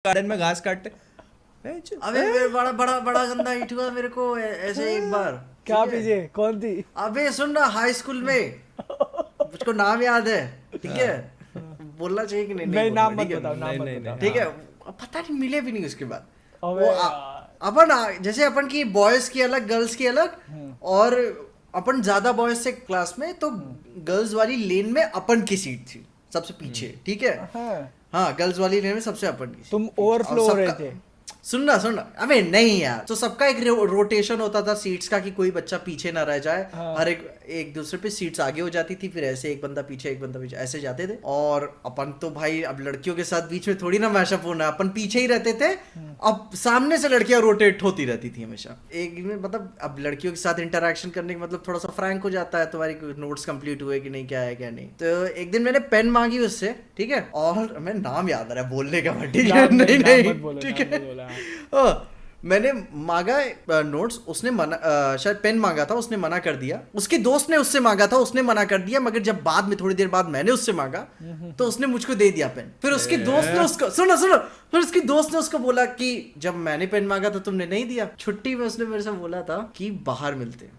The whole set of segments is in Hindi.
गार्डन में घास काटते। अबे मेरे बड़ा बड़ा बड़ा गंदा हिट हुआ मेरे को ऐसे एक बार। क्या ठीक है? पीछे कौन थी? अबे सुन ना, हाई स्कूल में मुझको नाम याद है, ठीक है? बोलना चाहिए कि नहीं? नहीं, नाम मत ठीक है? बताओ, नाम मत नहीं, बताओ। ठीक है, पता नहीं मिले भी नहीं उसके बाद। अबे वो यार। अपन जैसे अपन की बॉयज की अलग गर्ल्स की अलग, और अपन ज्यादा बॉयज से क्लास में, तो गर्ल्स वाली लेन में अपन की सीट थी सबसे पीछे, ठीक है? हाँ, हाँ, गर्ल्स वाली लेन में सबसे अपन की तुम सीट थी। ओवरफ्लो और हो रहे सबका- थे। सुनना सुनना, अबे नहीं यार, तो सबका एक रोटेशन होता था सीट्स का कि कोई बच्चा पीछे ना रह जाए। हाँ। हर एक दूसरे पे सीट्स आगे हो जाती थी, फिर ऐसे एक बंदा पीछे एक बंदा पीछे ऐसे जाते थे। और अपन तो भाई अब लड़कियों के साथ बीच में थोड़ी ना मैशअप होना, अपन पीछे ही रहते थे। अब सामने से लड़कियां रोटेट होती रहती थी हमेशा। एक में मतलब अब लड़कियों के साथ इंटरेक्शन करने का मतलब थोड़ा सा फ्रैंक हो जाता है, तुम्हारी नोट्स कंप्लीट हुए कि नहीं, क्या है क्या नहीं। तो एक दिन मैंने पेन मांगी उससे, ठीक है? और मैं नाम याद आ रहा है बोलने का, ठीक है? नाम नहीं नाम नहीं, मत बोलो, ठीक नाम है? मत बोलो, हाँ। मैंने मांगा नोट्स, उसने मना, शायद पेन मांगा था, उसने मना कर दिया। उसके दोस्त ने उससे मांगा था, उसने मना कर दिया। मगर जब बाद में थोड़ी देर बाद मैंने उससे मांगा, तो उसने मुझको दे दिया पेन। फिर उसके दोस्त ने उसको, सुनो सुनो, फिर उसके दोस्त ने उसको बोला कि जब मैंने पेन मांगा तो तुमने नहीं दिया। छुट्टी में उसने मेरे से बोला था कि बाहर मिलते हैं।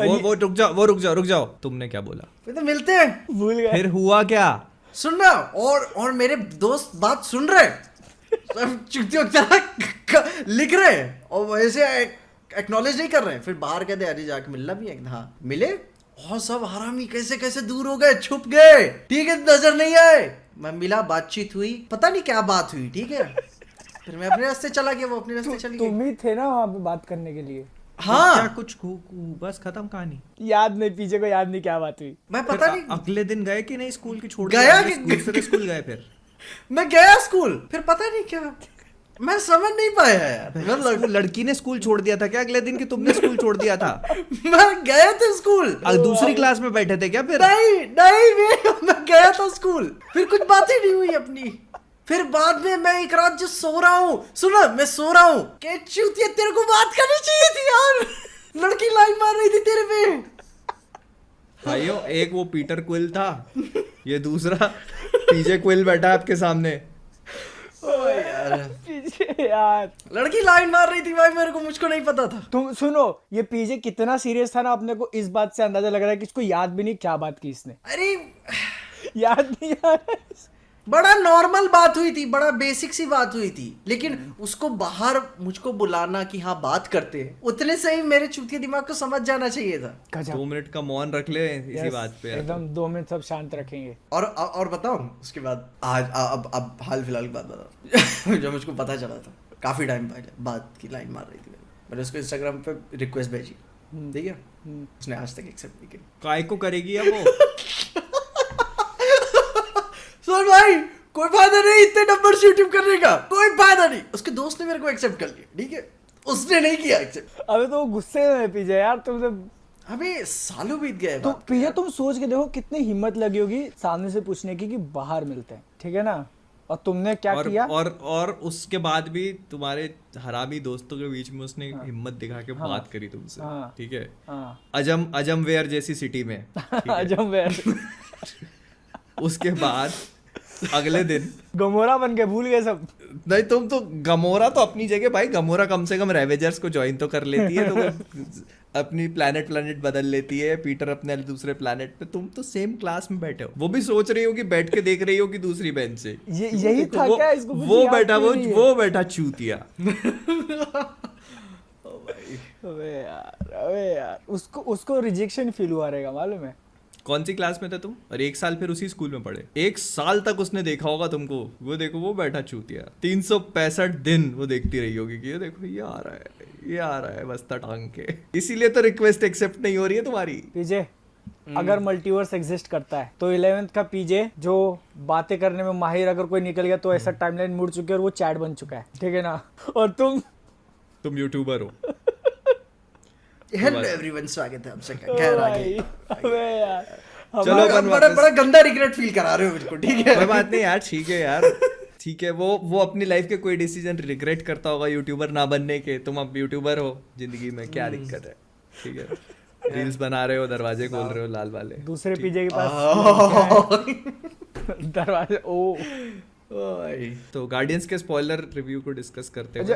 वो रुक जाओ, तुमने क्या बोला? फिर तो मिलते हैं। भूल गए। फिर हुआ क्या? सुनना, और मेरे दोस्त बात सुन रहे, सब चुगतियों की तरह लिख रहे हैं और वैसे एक्नॉलेज नहीं कर रहे हैं। फिर बाहर कहते अरे जाके मिलना भी है। हाँ मिले, और सब हरामी कैसे कैसे दूर हो गए, छुप गए, ठीक है? नजर नहीं आए। मैं मिला, बातचीत हुई, पता नहीं क्या बात हुई, ठीक है? फिर मैं अपने रास्ते चला गया, वो अपने रास्ते चली गई। तुम ही थे ना वहाँ पे बात करने के लिए। हाँ, क्या कुछ बस खत्म कहानी। याद नहीं, पीछे को याद नहीं क्या बात हुई। मैं फिर पता नहीं अगले दिन गए कि नहीं स्कूल की छोड़ गया के? कि- दूसरे स्कूल गए फिर? मैं गया स्कूल, फिर पता नहीं क्या, मैं समझ नहीं पाया यार। मतलब लड़की ने स्कूल छोड़ दिया था क्या अगले दिन, कि तुमने स्कूल छोड़ दिया था? मैं गया था स्कूल। दूसरी क्लास में बैठे थे क्या फिर? नहीं नहीं, मैं गया था स्कूल, फिर कुछ बातें नहीं हुई अपनी। फिर बाद में मैं एक रात जो सो रहा हूँ, सुनो मैं सो रहा हूँ, क्या चूतिया तेरे को बात करनी चाहिए थी यार, लड़की लाइन मार रही थी तेरे पे। भाइयों, एक वो पीटर क्विल था, ये दूसरा पीजे क्विल बैठा है आपके सामने। यार पीछे यार, लड़की लाइन मार रही थी भाई, मेरे को, मुझको नहीं पता था। तुम सुनो, ये पीछे कितना सीरियस था ना, अपने को इस बात से अंदाजा लग रहा है कि इसको याद भी नहीं क्या बात की इसने। अरे याद नहीं आ रहा है। बड़ा नॉर्मल बात हुई थी, बड़ा बेसिक सी बात हुई थी, लेकिन उसको बाहर मुझको बुलाना कि हाँ बात करते हैं, उतने से ही मेरे चूतिया दिमाग को समझ जाना चाहिए था। गजब। 2 मिनट का मौन रख ले इसी Yes, बात पे। एकदम 2 मिनट सब शांत रखेंगे। और बताऊं उसके बाद, आज अब हाल फिलहाल की बात बताऊं। जो मुझको पता चला था काफी टाइम पहले, बात की लाइन मार रही थी, मैंने उसको इंस्टाग्राम पे रिक्वेस्ट भेजी, ठीक है? उसने आज तक एक्सेप्ट नहीं की। काय को करेगी अब वो? सुन भाई, कोई फायदा नहीं इतने नंबर यूट्यूब करने का, कोई फायदा नहीं। उसके दोस्त ने मेरे को एक्सेप्ट कर लिया, ठीक है? उसने नहीं किया एक्सेप्ट। अबे तो वो गुस्से में है पीछे यार तुमसे। अबे सालों बीत गए तो बात को पीछे यार। तुम सोच के देखो कितनी हिम्मत लगी होगी सामने से पूछने की कि बाहर मिलते हैं, ठीक है ना? और तुमने क्या किया? और उसके बाद भी तुम्हारे हरामी दोस्तों के बीच में उसने हिम्मत दिखा के बात करी तुमसे, हाँ। ठीक है? हाँ। अजमवेयर जैसी सिटी में, ठीक है? अजमवेयर। उसके बाद अगले दिन गमोरा बन के भूल गए सब। नहीं, तुम तो गमोरा तो अपनी जगह भाई, गमोरा कम से कम रेवेजर्स को ज्वाइन तो कर लेती है, तो अपनी प्लेनेट बदल लेती है। पीटर अपने दूसरे प्लेनेट पे, तुम तो सेम क्लास में बैठे हो। वो भी सोच रही हो कि बैठ के देख रही हो कि दूसरी बेंच से यही था वो, क्या? इसको कुछ वो याद बैठा क्यों नहीं है? वो बैठा चूतिया। अबे यार उसको रिजेक्शन फील हुआ रहेगा, मालूम है? कौन सी क्लास में थे तुम? और 1 साल फिर उसी स्कूल में पढ़े। 1 साल तक उसने देखा होगा तुमको, वो देखो वो बैठा चूतिया। 365 दिन वो देखती रही होगी कि ये देखो ये आ रहा है, ये आ रहा है, बस्ता टांग के। इसीलिए तो रिक्वेस्ट एक्सेप्ट नहीं हो रही है तुम्हारी। पीजे, अगर मल्टीवर्स एग्जिस्ट करता है तो 11th का पीजे जो बातें करने में माहिर अगर कोई निकल गया तो ऐसा टाइमलाइन मुड़ चुकी है और वो चैट बन चुका है, ठीक है ना? और तुम यूट्यूबर हो। हेलो एवरीवन, स्वागत है आपसे। खैर आगे, अबे यार, चलो अपन बड़ा वापस। बड़ा गंदा रिग्रेट फील करा रहे हो मुझको, ठीक है? कोई बात नहीं यार, ठीक है यार, ठीक है। वो अपनी लाइफ के कोई डिसीजन रिग्रेट करता होगा यूट्यूबर ना बनने के। तुम अब यूट्यूबर हो जिंदगी में, क्या दिक्कत है? ठीक है, रील्स बना रहे हो, दरवाजे खोल रहे हो लाल वाले। दूसरे पीजे के पास दरवाजे। ओ ओए। तो गार्डियंस के स्पॉइलर रिव्यू को डिस्कस करते हैं।